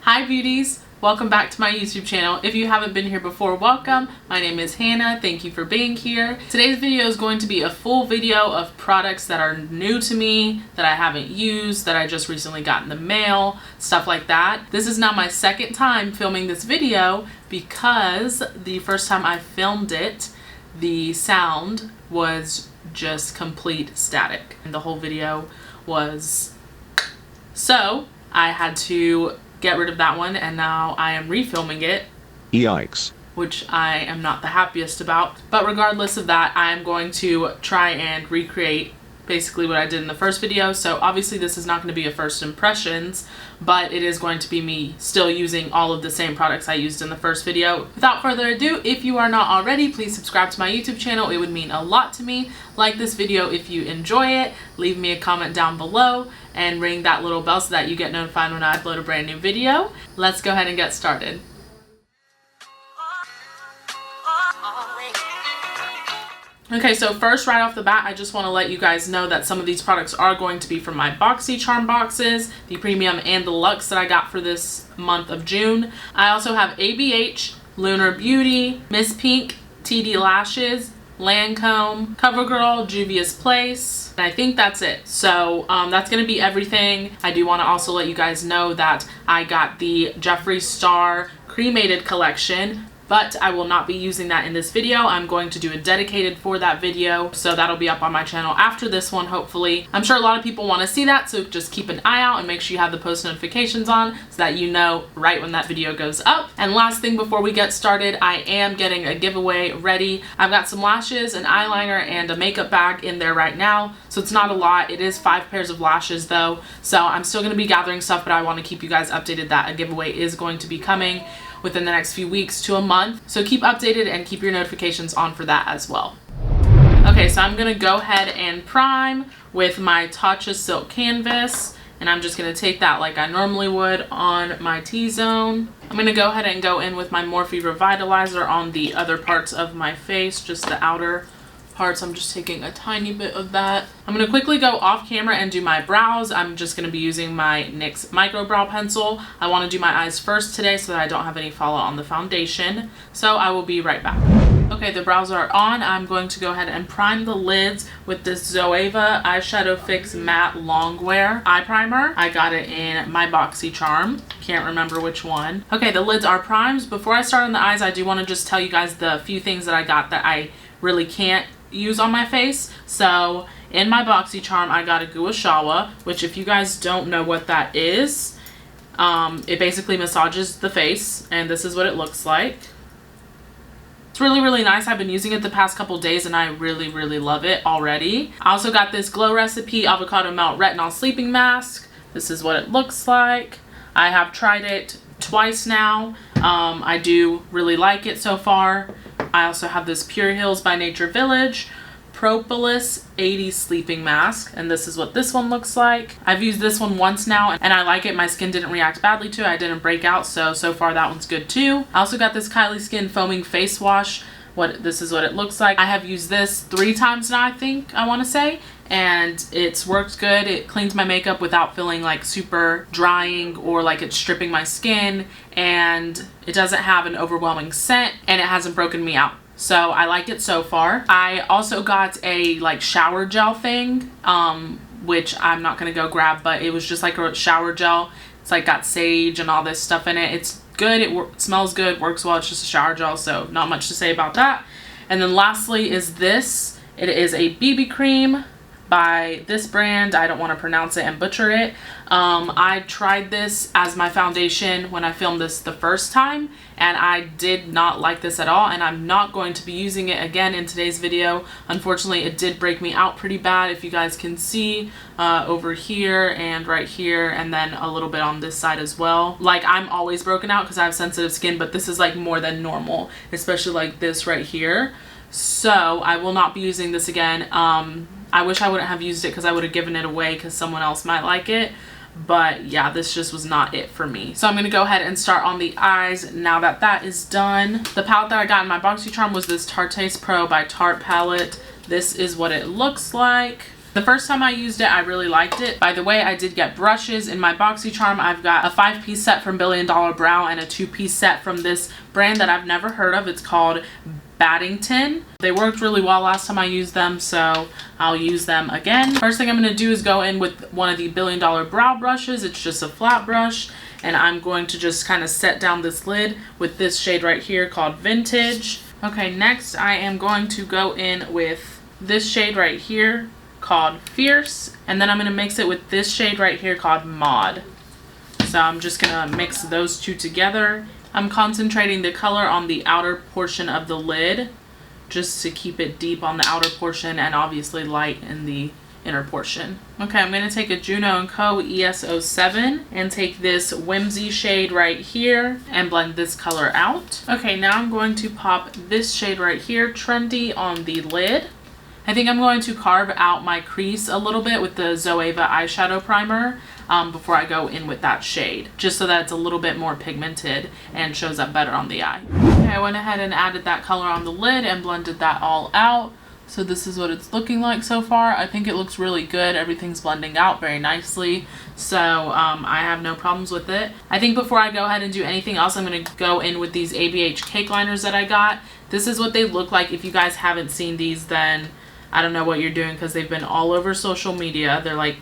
Hi beauties, welcome back to my YouTube channel. If you haven't been here before, welcome. My name is Hannah. Thank you for being here. Today's video is going to be a full video of products that are new to me, that I haven't used, that I just recently got in the mail, stuff like that. This is now my second time filming this video because the first time I filmed it, the sound was just complete static and the whole video was... So I had to get rid of that one, and now I am refilming it. Yikes. Which I am not the happiest about. But regardless of that, I am going to try and recreate basically what I did in the first video. So obviously this is not going to be a first impressions, but it is going to be me still using all of the same products I used in the first video. Without further ado, if you are not already, please subscribe to my YouTube channel. It would mean a lot to me. Like this video if you enjoy it. Leave me a comment down below and ring that little bell so that you get notified when I upload a brand new video. Let's go ahead and get started. Okay, so first, right off the bat, I just want to let you guys know that some of these products are going to be from my BoxyCharm boxes, the premium and the luxe that I got for this month of June. I also have ABH, Lunar Beauty, Miss Pink, TD Lashes, Lancome, CoverGirl, Juvia's Place, and I think that's it. So that's going to be everything. I do want to also let you guys know that I got the Jeffree Star cremated collection, but I will not be using that in this video. I'm going to do a dedicated for that video, so that'll be up on my channel after this one, hopefully. I'm sure a lot of people want to see that, so just keep an eye out and make sure you have the post notifications on so that you know right when that video goes up. And last thing before we get started, I am getting a giveaway ready. I've got some lashes, an eyeliner, and a makeup bag in there right now, so it's not a lot. It is 5 pairs of lashes though, so I'm still going to be gathering stuff, but I want to keep you guys updated that a giveaway is going to be coming within the next few weeks to a month. So keep updated and keep your notifications on for that as well. Okay, so I'm gonna go ahead and prime with my Tatcha Silk Canvas, and I'm just gonna take that like I normally would on my T-zone. I'm gonna go ahead and go in with my Morphe Revitalizer on the other parts of my face, just the outer parts. I'm just taking a tiny bit of that. I'm going to quickly go off camera and do my brows. I'm just going to be using my NYX micro brow pencil. I want to do my eyes first today so that I don't have any fallout on the foundation. So I will be right back. Okay, the brows are on. I'm going to go ahead and prime the lids with this Zoeva Eyeshadow Fix Matte Longwear Eye Primer. I got it in my BoxyCharm. Can't remember which one. Okay, the lids are primed. Before I start on the eyes, I do want to just tell you guys the few things that I got that I really can't use on my face. So in my BoxyCharm, I got a gua sha, which if you guys don't know what that is, it basically massages the face, and this is what it looks like. It's really, really nice. I've been using it the past couple days and I really, really love it already. I also got this Glow Recipe Avocado Melt Retinol Sleeping Mask. This is what it looks like. I have tried it twice now. I do really like it so far. I also have this Pure Hills by Nature Village Propolis 80 Sleeping Mask, and this is what this one looks like. I've used this one once now and I like it. My skin didn't react badly to it. I didn't break out, so far that one's good too. I also got this Kylie Skin Foaming Face Wash. This is what it looks like. I have used this 3 times now, I think, I want to say, and it's worked good. It cleans my makeup without feeling like super drying or like it's stripping my skin, and it doesn't have an overwhelming scent, and it hasn't broken me out. So I like it so far. I also got a like shower gel thing, which I'm not gonna go grab, but it was just like a shower gel. It's like got sage and all this stuff in it. It's good. It smells good, works well. It's just a shower gel, so not much to say about that. And then lastly is this. It is a BB cream by this brand. I don't want to pronounce it and butcher it. I tried this as my foundation when I filmed this the first time, and I did not like this at all, and I'm not going to be using it again in today's video. Unfortunately, it did break me out pretty bad, if you guys can see, over here and right here, and then a little bit on this side as well. Like, I'm always broken out because I have sensitive skin, but this is like more than normal, especially like this right here. So I will not be using this again. I wish I wouldn't have used it because I would have given it away because someone else might like it. But yeah, this just was not it for me. So I'm going to go ahead and start on the eyes now that that is done. The palette that I got in my BoxyCharm was this Tarte's Pro by Tarte palette. This is what it looks like. The first time I used it, I really liked it. By the way, I did get brushes in my BoxyCharm. I've got a 5-piece set from Billion Dollar Brow and a 2-piece set from this brand that I've never heard of. It's called Baddington. They worked really well last time I used them, so I'll use them again. First thing I'm going to do is go in with one of the Billion Dollar Brow brushes. It's just a flat brush, and I'm going to just kind of set down this lid with this shade right here called Vintage. Okay, next I am going to go in with this shade right here called Fierce, and then I'm going to mix it with this shade right here called Mod. So I'm just going to mix those two together. I'm concentrating the color on the outer portion of the lid just to keep it deep on the outer portion and obviously light in the inner portion. Okay, I'm going to take a Juno & Co. ES07 and take this Whimsy shade right here and blend this color out. Okay, now I'm going to pop this shade right here, Trendy, on the lid. I think I'm going to carve out my crease a little bit with the Zoeva eyeshadow primer before I go in with that shade, just so that it's a little bit more pigmented and shows up better on the eye. Okay, I went ahead and added that color on the lid and blended that all out. So this is what it's looking like so far. I think it looks really good. Everything's blending out very nicely. So I have no problems with it. I think before I go ahead and do anything else, I'm going to go in with these ABH cake liners that I got. This is what they look like. If you guys haven't seen these, then I don't know what you're doing, because they've been all over social media. They're like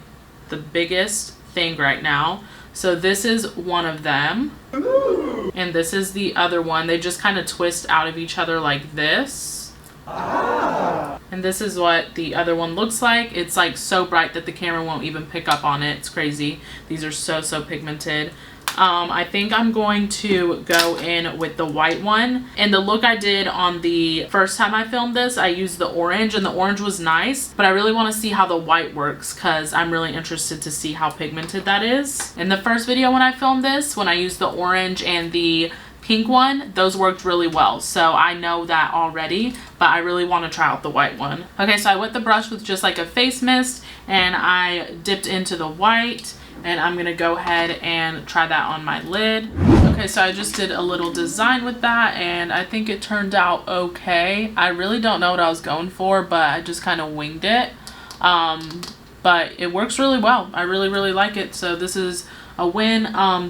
the biggest thing right now. So this is one of them. Ooh. And this is the other one. They just kind of twist out of each other like this. Ah. And this is what the other one looks like. It's like so bright that the camera won't even pick up on it. It's crazy. These are so pigmented. I think I'm going to go in with the white one. And the look I did on the first time I filmed this, I used the orange, and the orange was nice, but I really want to see how the white works because I'm really interested to see how pigmented that is. In the first video when I filmed this, when I used the orange and the pink one, those worked really well, so I know that already, but I really want to try out the white one. Okay, so I wet the brush with just like a face mist, and I dipped into the white, and I'm gonna go ahead and try that on my lid. Okay, so I just did a little design with that, and I think it turned out okay. I really don't know what I was going for, but I just kind of winged it. But it works really well. I really like it. So this is a win.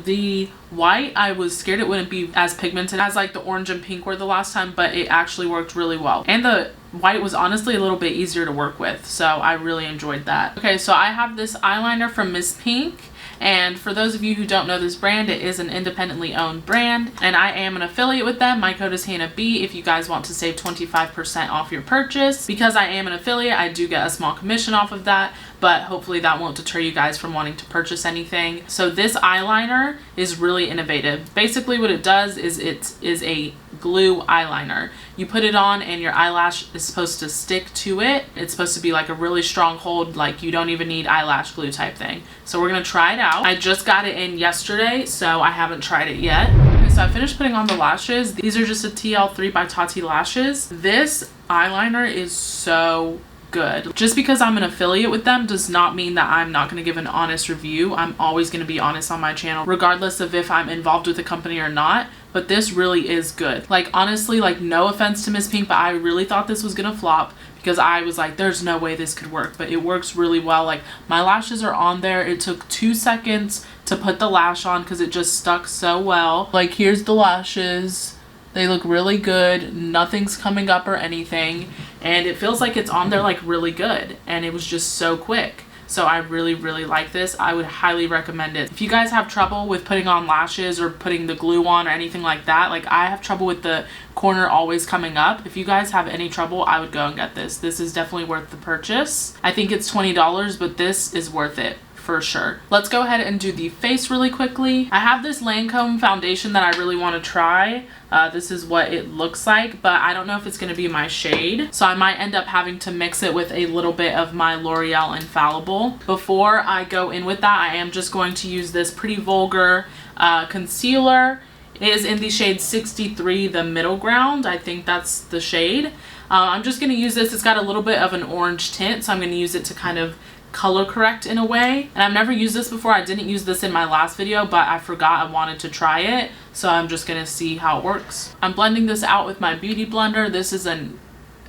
The white, I was scared it wouldn't be as pigmented as like the orange and pink were the last time, but it actually worked really well. And the white was honestly a little bit easier to work with, so I really enjoyed that. Okay, so I have this eyeliner from Miss Pink. And for those of you who don't know this brand, it is an independently owned brand, and I am an affiliate with them. My code is Hannah B if you guys want to save 25% off your purchase. Because I am an affiliate, I do get a small commission off of that, but hopefully that won't deter you guys from wanting to purchase anything. So this eyeliner is really innovative. Basically what it does is it is a glue eyeliner. You put it on and your eyelash is supposed to stick to it. It's supposed to be like a really strong hold, like you don't even need eyelash glue type thing. So we're gonna try it out. I just got it in yesterday, so I haven't tried it yet. Okay, so I finished putting on the lashes. These are just a TL3 by Tati Lashes. This eyeliner is so good. Just because I'm an affiliate with them does not mean that I'm not going to give an honest review. I'm always going to be honest on my channel, regardless of if I'm involved with the company or not. But this really is good. Like, honestly, like, no offense to Miss Pink, but I really thought this was gonna flop because I was like, there's no way this could work, but it works really well. Like, my lashes are on there. It took 2 seconds to put the lash on because it just stuck so well. Like, here's the lashes. They look really good. Nothing's coming up or anything. And it feels like it's on there like really good. And it was just so quick. So I really like this. I would highly recommend it. If you guys have trouble with putting on lashes or putting the glue on or anything like that, like I have trouble with the corner always coming up. If you guys have any trouble, I would go and get this. This is definitely worth the purchase. I think it's $20, but this is worth it for sure. Let's go ahead and do the face really quickly. I have this Lancome foundation that I really want to try. This is what it looks like, but I don't know if it's going to be my shade, so I might end up having to mix it with a little bit of my L'Oreal Infallible. Before I go in with that, I am just going to use this Pretty Vulgar concealer. It is in the shade 63, the middle ground. I think that's the shade. I'm just going to use this. It's got a little bit of an orange tint, so I'm going to use it to kind of color correct in a way. And I've never used this before. I didn't use this in my last video, but I forgot I wanted to try it, so I'm just gonna see how it works. I'm blending this out with my beauty blender. This is an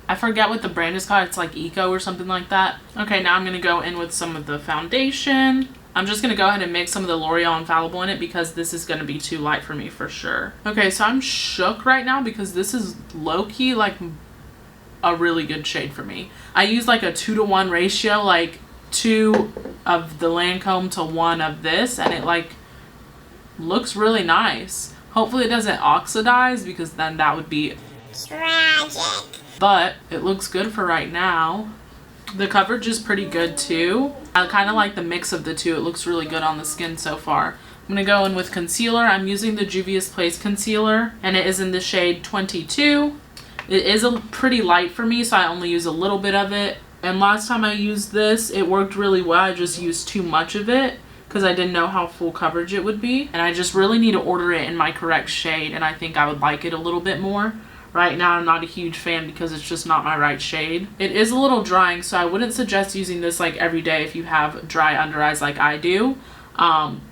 I forget what the brand is called. It's like Eco or something like that. Okay, now I'm going to go in with some of the foundation. I'm just going to go ahead and mix some of the L'Oreal Infallible in it because this is going to be too light for me for sure. Okay, so I'm shook right now because this is low-key like a really good shade for me. I use like a 2-to-1 ratio, like 2 of the Lancome to 1 of this, and it like looks really nice. Hopefully it doesn't oxidize because then that would be tragic. But it looks good for right now. The coverage is pretty good too. I kind of like the mix of the two. It looks really good on the skin so far. I'm going to go in with concealer. I'm using the Juvia's Place concealer, and it is in the shade 22. It is a pretty light for me, so I only use a little bit of it. And last time I used this, it worked really well. I just used too much of it because I didn't know how full coverage it would be. And I just really need to order it in my correct shade, and I think I would like it a little bit more. Right now, I'm not a huge fan because it's just not my right shade. It is a little drying, so I wouldn't suggest using this like every day if you have dry under eyes like I do.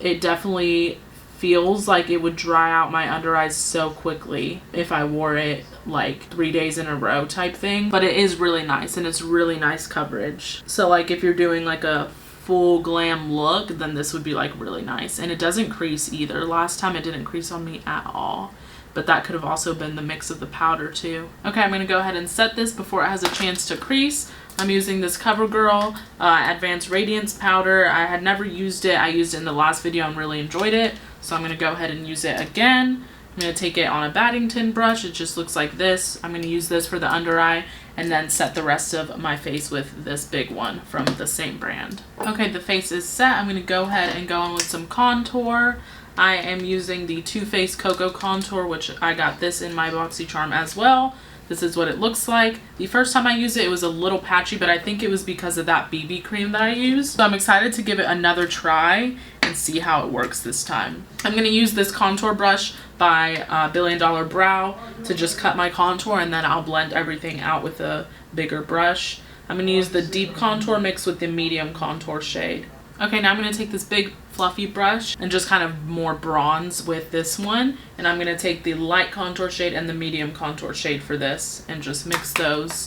It definitely feels like it would dry out my under eyes so quickly if I wore it like 3 days in a row type thing. But it is really nice, and it's really nice coverage. So like if you're doing like a full glam look, then this would be like really nice. And it doesn't crease either. Last time it didn't crease on me at all. But that could have also been the mix of the powder too. Okay, I'm going to go ahead and set this before it has a chance to crease. I'm using this CoverGirl Advanced Radiance powder. I had never used it. I used it in the last video and really enjoyed it. So I'm going to go ahead and use it again. I'm going to take it on a Battington brush. It just looks like this. I'm going to use this for the under eye and then set the rest of my face with this big one from the same brand. Okay, the face is set. I'm going to go ahead and go in with some contour. I am using the Too Faced Cocoa Contour, which I got this in my BoxyCharm as well. This is what it looks like. The first time I used it, it was a little patchy, but I think it was because of that BB cream that I used. So I'm excited to give it another try and see how it works this time. I'm going to use this contour brush by Billion Dollar Brow to just cut my contour, and then I'll blend everything out with a bigger brush. I'm going to use the deep contour mixed with the medium contour shade. Okay, now I'm going to take this big fluffy brush and just kind of more bronze with this one. And I'm going to take the light contour shade and the medium contour shade for this and just mix those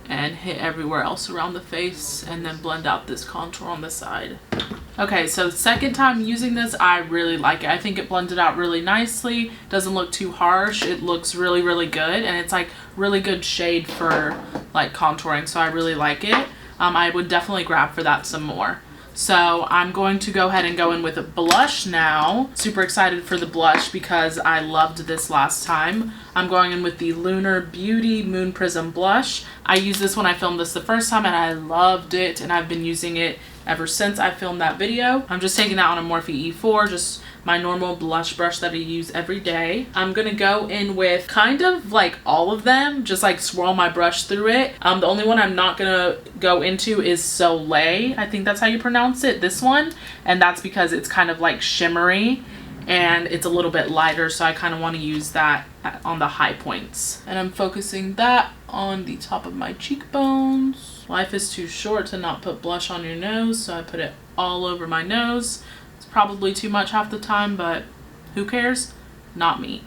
and hit everywhere else around the face and then blend out this contour on the side. Okay, so second time using this, I really like it. I think it blended out really nicely. Doesn't look too harsh. It looks really, really good. And it's like really good shade for like contouring. So I really like it. I would definitely grab for that some more. So I'm going to go ahead and go in with a blush now. Super excited for the blush because I loved this last time. I'm going in with the Lunar Beauty Moon Prism blush. I used this when I filmed this the first time and I loved it, and I've been using it ever since I filmed that video. I'm just taking that on a Morphe E4, just my normal blush brush that I use every day. I'm gonna go in with kind of like all of them, just like swirl my brush through it. The only one I'm not gonna go into is Soleil. I think that's how you pronounce it, this one. And that's because it's kind of like shimmery and it's a little bit lighter, so I kind of want to use that on the high points. And I'm focusing that on the top of my cheekbones. Life is too short to not put blush on your nose, so I put it all over my nose. Probably too much half the time, but who cares? Not me.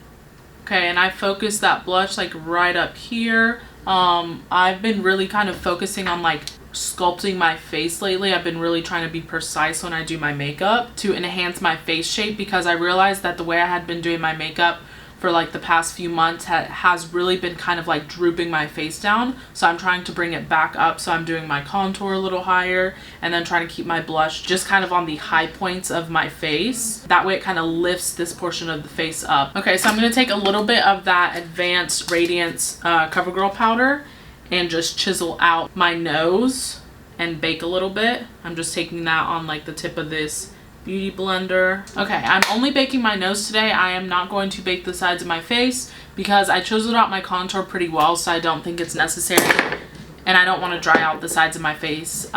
Okay, and I focused that blush like right up here. I've been really kind of focusing on like sculpting my face lately. I've been really trying to be precise when I do my makeup to enhance my face shape, because I realized that the way I had been doing my makeup for like the past few months has really been kind of like drooping my face down. So I'm trying to bring it back up. So I'm doing my contour a little higher and then trying to keep my blush just kind of on the high points of my face. That way it kind of lifts this portion of the face up. Okay, so I'm going to take a little bit of that Advanced Radiance CoverGirl powder and just chisel out my nose and bake a little bit. I'm just taking that on like the tip of this beauty blender. Okay, I'm only baking my nose today. I am not going to bake the sides of my face because I chiseled out my contour pretty well, so I don't think it's necessary. And I don't want to dry out the sides of my face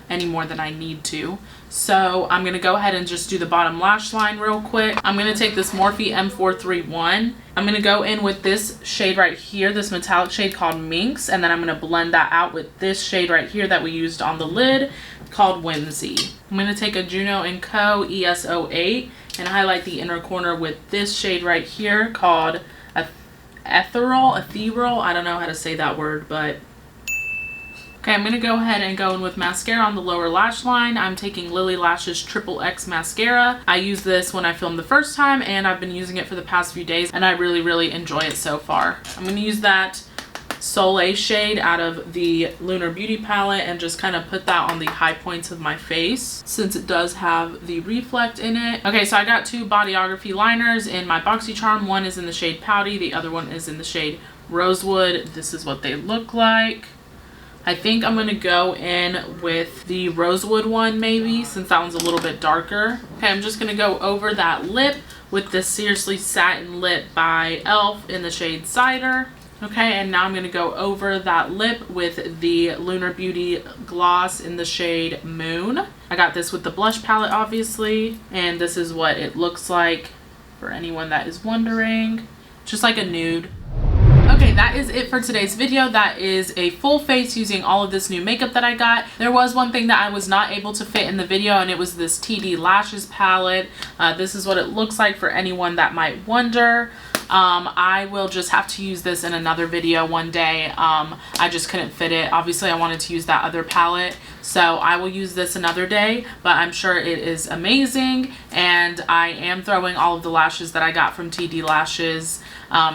any more than I need to. So I'm going to go ahead and just do the bottom lash line real quick. I'm going to take this Morphe M431. I'm going to go in with this shade right here, this metallic shade called Minx. And then I'm going to blend that out with this shade right here that we used on the lid called Whimsy. I'm going to take a Juno & Co. ES08 and highlight the inner corner with this shade right here called Ethereal. I don't know how to say that word, but Okay, I'm going to go ahead and go in with mascara on the lower lash line. I'm taking Lily Lashes Triple X Mascara. I used this when I filmed the first time, and I've been using it for the past few days, and I really enjoy it so far. I'm going to use that Soleil shade out of the Lunar Beauty palette and just kind of put that on the high points of my face since it does have the reflect in it. Okay, so I got two Bodyography liners in my BoxyCharm. One is in the shade Pouty, the other one is in the shade Rosewood. This is what they look like. I think I'm going to go in with the Rosewood one maybe, since that one's a little bit darker. Okay, I'm just going to go over that lip with the Seriously Satin Lip by e.l.f. in the shade Cider. Okay, and now I'm going to go over that lip with the Lunar Beauty gloss in the shade Moon. I got this with the blush palette, obviously, and this is what it looks like for anyone that is wondering. Just like a nude. Okay, that is it for today's video. That is a full face using all of this new makeup that I got. There was one thing that I was not able to fit in the video, and it was this TD Lashes palette. This is what it looks like for anyone that might wonder. I will just have to use this in another video one day. I just couldn't fit it. Obviously, I wanted to use that other palette, so I will use this another day, but I'm sure it is amazing, and I am throwing all of the lashes that I got from TD Lashes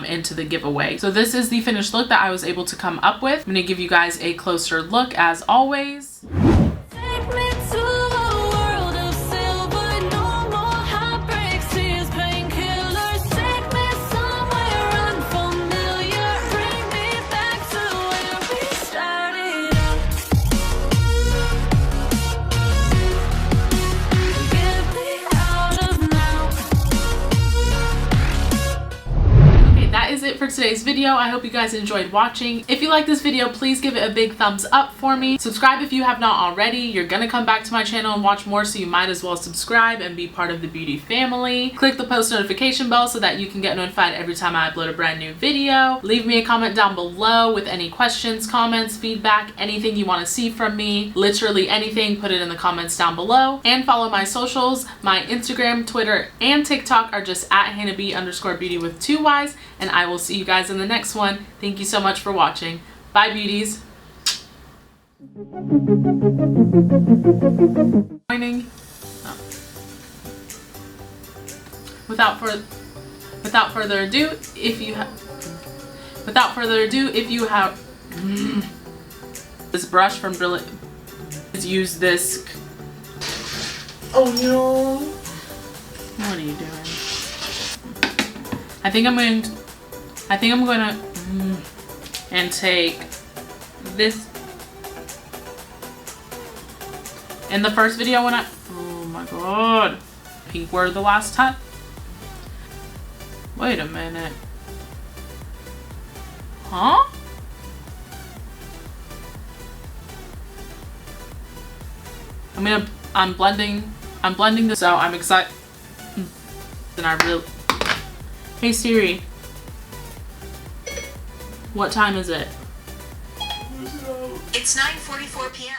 into the giveaway. So this is the finished look that I was able to come up with. I'm going to give you guys a closer look as always. It for today's video. I hope you guys enjoyed watching. If you like this video, please give it a big thumbs up for me. Subscribe if you have not already. You're gonna come back to my channel and watch more, so you might as well subscribe and be part of the beauty family. Click the post notification bell so that you can get notified every time I upload a brand new video. Leave me a comment down below with any questions, comments, feedback, anything you want to see from me. Literally anything, put it in the comments down below. And follow my socials. My Instagram, Twitter, and TikTok are just at HannahB_beauty with 2 Y's, and I will see you guys in the next one. Thank you so much for watching. Bye, beauties. Morning. Oh. Without further ado, if you have this brush from Brilliant, use this. Oh no! What are you doing? I think I'm gonna and take this. In the first video when oh my god, pink were the last time. Wait a minute. Huh? I'm blending this, so I'm excited. And I really. Hey Siri. What time is it? It's 9:44 p.m.